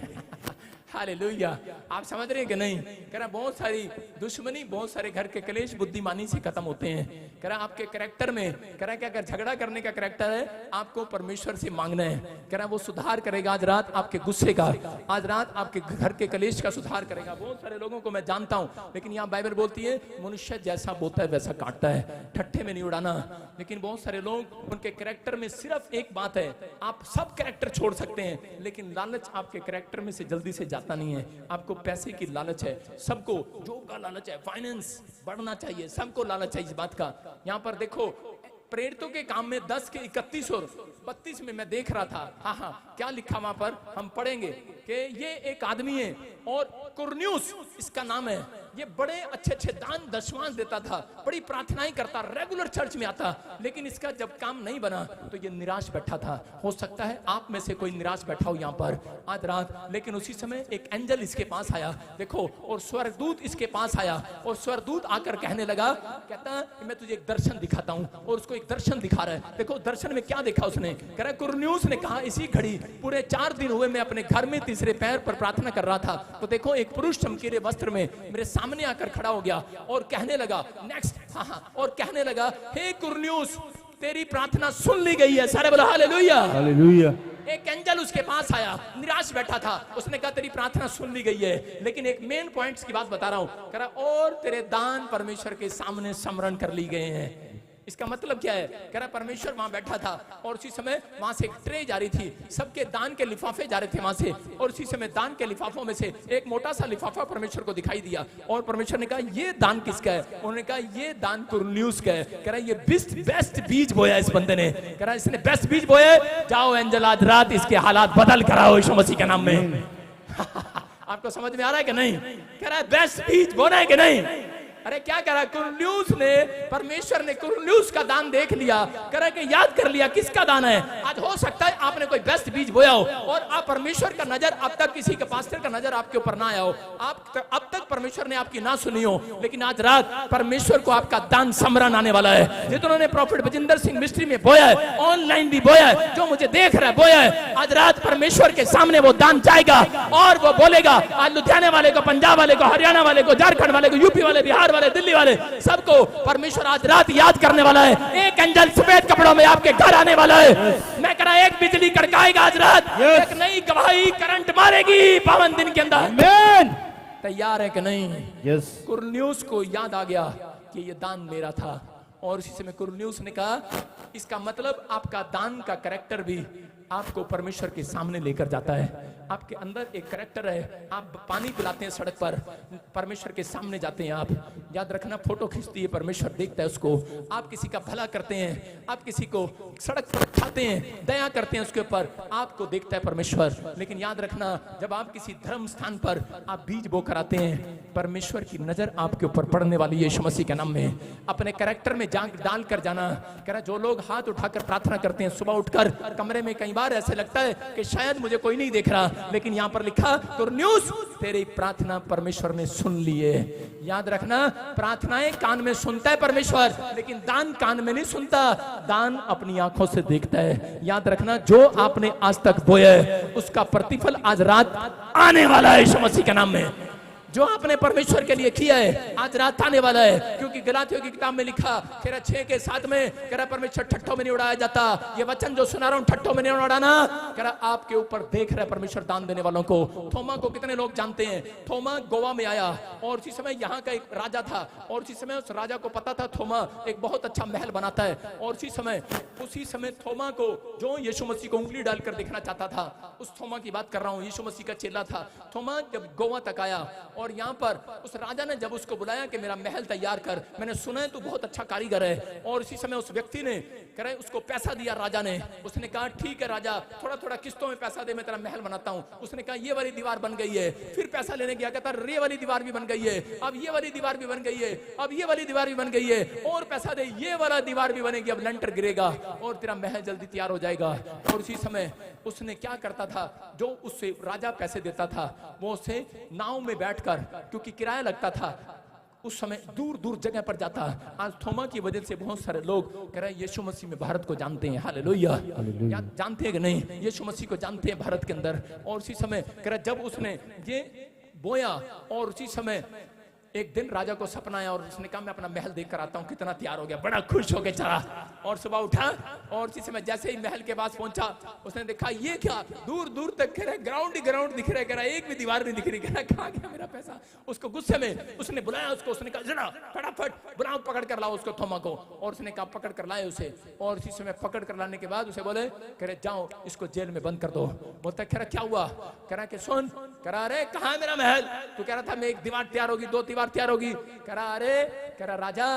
हालेलुया। आप समझ रहे हैं कि नहीं? कह रहा बहुत सारी दुश्मनी, बहुत सारे घर के कलेश बुद्धिमानी से खत्म होते हैं। कह रहा आपके कैरेक्टर में, कह रहा क्या अगर झगड़ा करने का कैरेक्टर है, आपको परमेश्वर से मांगना है। कह रहा वो सुधार करेगा आज रात आपके गुस्से का, आज रात आपके घर के कलेश का सुधार करेगा। बहुत सारे लोगों को मैं जानता हूं, लेकिन यहाँ बाइबल बोलती है मनुष्य जैसा बोता है वैसा काटता है, ठट्ठे में नहीं उड़ाना। लेकिन बहुत सारे लोग, उनके कैरेक्टर में सिर्फ एक बात है, आप सब कैरेक्टर छोड़ सकते हैं, लेकिन लालच आपके कैरेक्टर में से जल्दी से जाता नहीं है। आपको पैसे की लालच है, सबको जॉब का लालच है, फाइनेंस बढ़ना चाहिए, सबको लालच है इस बात का। यहाँ पर देखो प्रेरितों के काम में 10 के 31 और 32 में मैं देख रहा था, हाँ क्या लिखा वहां पर, हम पढ़ेंगे कि ये एक आदमी है और कुरन्यूस इसका नाम है। ये बड़े अच्छे दान दशमांश देता था, बड़ी प्रार्थनाएं करता, रेगुलर चर्च में आता, लेकिन इसका जब काम नहीं बना तो ये निराश बैठा था। हो सकता है आप में से कोई निराश बैठा हो यहाँ पर आज रात। लेकिन उसी समय एक एंजल इसके पास आया, देखो, और स्वर्गदूत इसके पास आया, और स्वर्गदूत आकर कहने लगा, कहता कि मैं तुझे एक दर्शन दिखाता हूँ। और उसको एक दर्शन दिखा रहा है। देखो दर्शन में क्या देखा उसने, कह रहा कुरन्यूस ने कहा इसी घड़ी पूरे 4 दिन हुए मैं अपने घर में तीसरे पैर पर प्रार्थना कर रहा था, तो देखो एक पुरुष चमकीले वस्त्र में मेरे सामने आकर खड़ा हो गया और कहने लगा, नेक्स्ट, और कहने लगा, हे कुरन्यूस तेरी प्रार्थना सुन ली गई है। सारे बोलो हालेलुया, हालेलुया। एक एंजल उसके पास आया, निराश बैठा था, उसने कहा तेरी प्रार्थना सुन ली गई है। लेकिन एक मेन पॉइंट्स की बात बता रहा हूं, कह रहा और तेरे दान परमेश्वर के सामने स्मरण कर ली गए हैं। इसका मतलब क्या है? कह रहा परमेश्वर वहां बैठा था और उसी समय वहां से एक ट्रे जा रही थी, सबके दान के लिफाफे जा रहे थे वहां से, और उसी समय दान के लिफाफों में से एक मोटा सा लिफाफा परमेश्वर को दिखाई दिया, और परमेश्वर ने कहा ये दान किसका है? उन्होंने कहा ये दान कुरन्यूस का है। कह रहा ये बेस्ट बीज बोया इस बंदे ने, कह रहा इसने बेस्ट बीज बोया, जाओ एंजल आज रात इसके हालात बदल कराओ यीशु मसीह के नाम में। आपको समझ में आ रहा है कि नहीं? कह रहा है बेस्ट बीज बोना है कि नहीं? अरे क्या कह रहा, कुरन्यूस ने, परमेश्वर ने कुरन्यूस का दान देख लिया, कह रहा कि याद कर लिया किसका दान है। आज हो सकता है आपने कोई बेस्ट बीज बोया हो और आप परमेश्वर का नजर अब तक किसी के पास्टर का नजर आपके ऊपर ना आया हो, आप अब तक परमेश्वर ने आपकी ना सुनी हो, लेकिन आज रात परमेश्वर को आपका दान समरण आने वाला है। जिन्होंने प्रॉफिट बजिंदर सिंह मिस्ट्री में बोया है, ऑनलाइन भी बोया है, जो मुझे देख रहा है बोया है, आज रात परमेश्वर के सामने वो दान जाएगा और वो बोलेगा, आज लुधियाने वाले को, पंजाब वाले को, हरियाणा वाले को, झारखंड वाले को, यूपी वाले, बिहार वाले, दिल्ली वाले, सबको परमेश्वर आज रात याद करने वाला है। एक एंजल सफेद कपड़ों में आपके घर आने वाला है। मैं कह रहा एक बिजली कड़काएगा आज रात, एक नई गवाही करंट मारेगी पावन दिन के अंदर। आमीन। तैयार है कि नहीं? यस। कुरन्यूस को याद आ गया कि ये दान मेरा था, और इसी समय कुरन्यूस ने कहा इसका मतलब आपका दान का कैरेक्टर भी आपको परमेश्वर के सामने लेकर जाता है। आपके अंदर एक कैरेक्टर है, आप पानी पिलाते हैं सड़क पर, परमेश्वर के सामने जाते हैं आप, याद रखना, फोटो खींचती है परमेश्वर देखता है उसको। आप किसी का भला करते हैं, आप किसी को सड़क पर उठाते हैं, दया करते हैं उसके ऊपर, आपको देखता है परमेश्वर। लेकिन याद रखना, जब आप किसी धर्म स्थान पर आप बीज बोकर आते हैं, परमेश्वर की नजर आपके ऊपर पड़ने वाली है यीशु मसीह के नाम में। अपने कैरेक्टर में जान डाल कर जाना। कह रहा जो लोग हाथ उठाकर प्रार्थना करते हैं सुबह उठकर कमरे में, कई बार ऐसे लगता है कि शायद मुझे कोई नहीं देख रहा, लेकिन यहाँ पर लिखा कुरन्यूस तेरी प्रार्थना परमेश्वर ने सुन ली है। याद रखना, प्रार्थनाएं कान में सुनता है परमेश्वर, लेकिन दान कान में नहीं सुनता, दान अपनी आंखों से देखता है। याद रखना, जो आपने आज तक बोया है उसका प्रतिफल आज रात आने वाला है यीशु मसीह के नाम में। जो आपने परमेश्वर के लिए किया है आज रात आने वाला है, क्योंकि गलातियों की किताब में लिखा 6:7 में कह रहा परमेश्वर ठट्ठों में नहीं उड़ाया जाता। ये वचन जो सुना रहा हूं ठट्ठों में नहीं उड़ाना, कह रहा आपके ऊपर देख रहा है परमेश्वर दान देने वालों को। थोमा को कितने लोग जानते हैं? थोमा गोवा में आया और उसी समय यहाँ का एक राजा था, और उसी समय उस राजा को पता था थोमा एक बहुत अच्छा महल बनाता है, और उसी समय थोमा को जो यीशु मसीह को उंगली डालकर देखना चाहता था, उस थोमा की बात कर रहा हूँ, यीशु मसीह का चेला था। थोमा जब गोवा तक आया और यहाँ पर उस राजा ने जब उसको बुलाया कि मेरा महल तैयार कर, मैंने सुना है तू बहुत अच्छा कारीगर है, और इसी समय उस व्यक्ति ने कह रहे उसको पैसा दिया राजा ने। उसने कहा ठीक है राजा, थोड़ा थोड़ा किस्तों में पैसा दे, मैं तेरा महल बनाता हूँ। उसने कहा ये वाली दीवार बन गई है, फिर पैसा लेने गया, कहता ये वाली दीवार भी बन गई है, अब ये वाली दीवार भी बन गई है, अब ये वाली दीवार भी बन गई है, और पैसा दे, ये वाला दीवार भी बनेगी, अब लेंटर गिरेगा और तेरा महल जल्दी तैयार हो जाएगा। और उसी समय उसने क्या करता था, जो उससे राजा पैसे देता था वो उसे नाव में बैठकर, क्योंकि किराया लगता था, उस समय दूर दूर जगह पर जाता। आज थोमा की वजह से बहुत सारे लोग कह रहे हैं यीशु मसीह में भारत को जानते हैं। हालेलुया, जानते हैं कि नहीं? यीशु मसीह को जानते हैं भारत के अंदर। और उसी समय कह रहा जब उसने ये बोया और उसी समय एक दिन राजा को सपना आया और उसने कहा मैं अपना महल देख कर आता हूँ कितना तैयार हो गया। बड़ा खुश होकर चला और सुबह उठा और इसी समय जैसे ही महल के पास पहुंचा उसने देखा ये क्या, दूर दूर तक कह रहे ग्राउंड ही ग्राउंड दिख रहा है, एक भी दीवार नहीं दिख रही। कह रहा कहाँ गया मेरा पैसा? उसको गुस्से में उसने बुलाया उसको, उसने कहा जरा फटाफट बुलाओ, पकड़ कर लाओ उसको थोमा को। और उसने कहा पकड़ कर लाए उसे। और इसी समय पकड़ कर लाने के बाद उसे बोले कह रहे जाओ इसको जेल में बंद कर दो। बोलता कह रहा क्या हुआ? कह रहा कि सुन, कह रहा अरे कहाँ है मेरा महल? तो कह रहा था मैं एक दीवार तैयार होगी, दो दीवार तैयार होगी। कह रहा अरे, कह रहा राजा,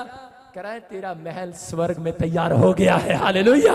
कह रहा है तेरा महल स्वर्ग में तैयार हो गया है। हालेलुया।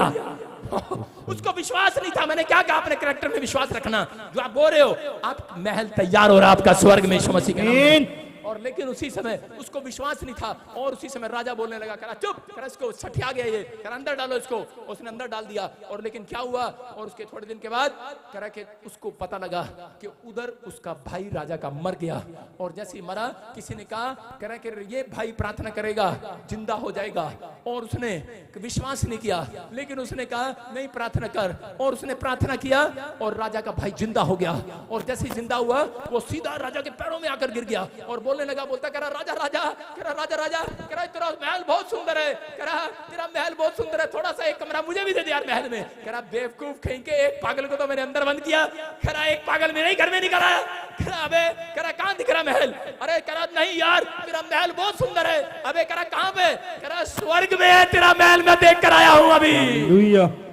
उसको विश्वास नहीं था। मैंने क्या कहा? अपने कैरेक्टर में विश्वास रखना। जो आप बोल रहे हो आप महल तैयार हो रहा आपका स्वर्ग में यीशु मसीह के नाम में। और लेकिन उसी समय उसको विश्वास नहीं था। और उसी समय राजा बोलने लगा, कह रहा चुप, कह रहा इसको सठिया गया ये, कह रहा अंदर डालो इसको। उसने अंदर डाल दिया। और लेकिन क्या हुआ? और उसके थोड़े दिन के बाद कह रहा कि उसको पता लगा कि उधर उसका भाई राजा का मर गया। और जैसे ही मरा किसी ने कहा, कह रहा कि ये भाई प्रार्थना करेगा जिंदा हो जाएगा। और उसने विश्वास नहीं किया, लेकिन उसने कहा नहीं प्रार्थना कर। और उसने प्रार्थना किया और राजा का भाई जिंदा हो गया। और जैसे ही जिंदा हुआ वो सीधा राजा के पैरों में आकर गिर गया और बोलने लगा, बोलता कह रहा राजा राजा, कह रहा राजा राजा, कह रहा तेरा महल बहुत सुंदर है, कह रहा तेरा महल बहुत सुंदर है, थोड़ा सा एक कमरा मुझे भी दे दे यार महल में। कह रहा बेवकूफ कहीं के, एक पागल को तो मैंने अंदर बंद किया, कह रहा एक पागल मेरे ही घर में नहीं कराया। कह रहा अबे, कह रहा कहां दिख रहा महल? अरे कह रहा नहीं यार तेरा महल बहुत सुंदर है। अबे कह रहा कहां पे? कह रहा स्वर्ग में है तेरा महल, मैं देख कर आया हूं अभी।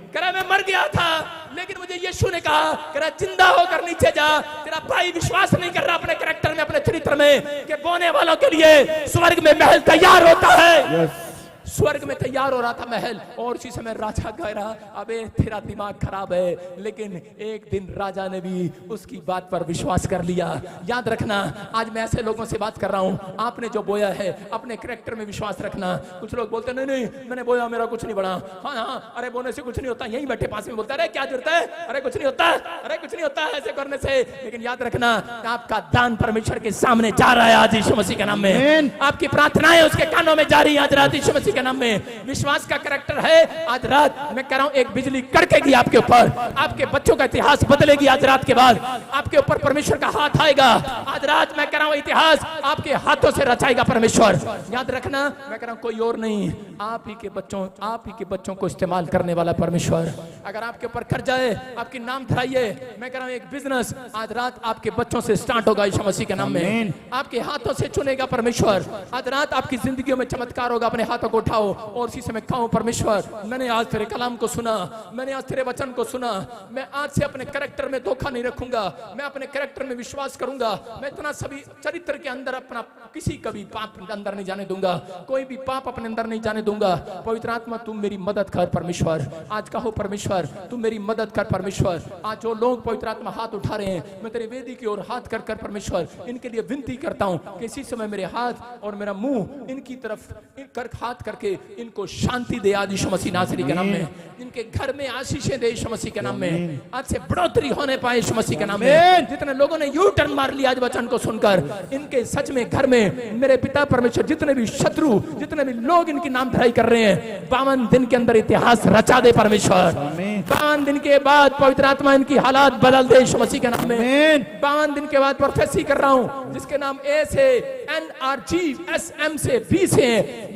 कह रहा मैं मर गया था लेकिन मुझे यीशु ने कहा, कह रहा जिंदा होकर नीचे जा। तेरा भाई विश्वास नहीं कर रहा अपने कैरेक्टर में, अपने चरित्र में कि बोने वालों के लिए स्वर्ग में महल तैयार होता है। स्वर्ग में तैयार हो रहा था महल। और उसी समय राजा कह रहा अबे तेरा दिमाग खराब है। लेकिन एक दिन राजा ने भी उसकी बात पर विश्वास कर लिया। याद रखना आज मैं ऐसे लोगों से बात कर रहा हूं, आपने जो बोया है अपने कैरेक्टर में विश्वास रखना। कुछ लोग बोलते नहीं नहीं मैंने बोया मेरा कुछ नहीं बना। हाँ हाँ, अरे बोने से कुछ नहीं होता। यहीं बैठे पास में बोलता अरे क्या जरूरत है, अरे कुछ नहीं होता, अरे कुछ नहीं होता ऐसे करने से। लेकिन याद रखना आपका दान परमेश्वर के सामने जा रहा है आज यीशु मसीह के नाम में। आपकी प्रार्थनाएं उसके कानों में जा रही है आज रात यीशु मसीह के नाम में। विश्वास का कैरेक्टर है। आज रात मैं कह रहा हूं एक बिजली कड़केगी आपके ऊपर, आपके बच्चों का इतिहास बदलेगी। आज रात के बाद आपके ऊपर परमेश्वर का हाथ आएगा। आज रात मैं कह रहा हूं इतिहास आपके हाथों से रचाएगा परमेश्वर। याद रखना मैं कह रहा हूं कोई और नहीं, आप ही के बच्चों को इस्तेमाल करने वाला परमेश्वर। अगर आपके ऊपर कर्जा है, आपकी नाम धराइए, मैं कह रहा हूं एक बिजनेस आज रात आपके बच्चों से स्टार्ट होगा यीशु मसीह के नाम में। आपके हाथों से चुनेगा परमेश्वर। आज रात आपकी जिंदगियों में चमत्कार होगा। अपने हाथों को उठाओ और इसी समय कहो परमेश्वर मैंने आज तेरे कलाम को सुना, मैंने आज तेरे वचन को सुना। मैं आज से अपने कैरेक्टर में धोखा नहीं रखूंगा, मैं अपने कैरेक्टर में विश्वास करूंगा। मैं इतना सभी चरित्र के अंदर अपना किसी का भी पाप अंदर नहीं जाने दूंगा, कोई भी पाप अपने अंदर नहीं जाने दूंगा। पवित्र आत्मा तुम मेरी मदद कर परमेश्वर। आज कहो परमेश्वर तुम मेरी मदद कर परमेश्वर। आज जो लोग पवित्र आत्मा हाथ उठा रहे हैं मैं तेरे वेदी की ओर हाथ कर कर परमेश्वर इनके लिए विनती करता हूं कि इसी समय मेरे हाथ और मेरा मुंह इनकी तरफ कर हाथ करके इनको शांति दे आज यीशु मसीह नासरी के नाम में। इनके घर में आशीषें दे यीशु मसीह के नाम में। आज से बढ़ोतरी होने पाए यीशु मसीह के नाम में। जितने लोगों ने यू टर्न मार लिया आज वचन को सुनकर, इनके सच में घर में मेरे पिता परमेश्वर जितने भी शत्रु जितने भी लोग इनकी नाम धराई कर रहे हैं 52 दिन के अंदर इतिहास रचा दे परमेश्वर। 52 दिन के बाद पवित्र आत्मा इनकी हालात बदल दे यीशु मसीह के नाम में। 52 दिन के बाद प्रोफेसी कर रहा हूं जिसके नाम ए से NRGSM से V से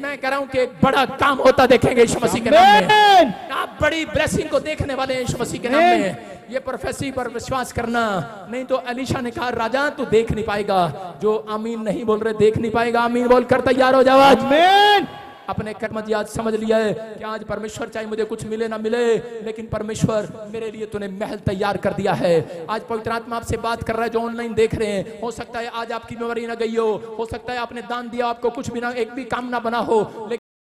मैं कह रहा हूं कि एक बड़ा काम होता देखेंगे यीशु मसीह के नाम में। आप बड़ी ब्लेसिंग को देखने वाले हैं यीशु मसीह के नाम में। ये प्रोफेसी पर विश्वास करना। नहीं तो अलीशा ने कहा राजा तू देख नहीं पाएगा। जो आमीन नहीं बोल रहे देख नहीं पाएगा। आमीन बोलकर तैयार हो जाओ। आमीन। अपने कर्म आज समझ लिया है कि आज परमेश्वर चाहे मुझे कुछ मिले ना मिले लेकिन परमेश्वर मेरे लिए तूने महल तैयार कर दिया है। आज पवित्र आत्मा आपसे बात कर रहा है जो ऑनलाइन देख रहे हैं। हो सकता है आज आपकी मेमोरी ना गई हो सकता है आपने दान दिया आपको कुछ भी ना एक भी काम ना बना हो, लेकिन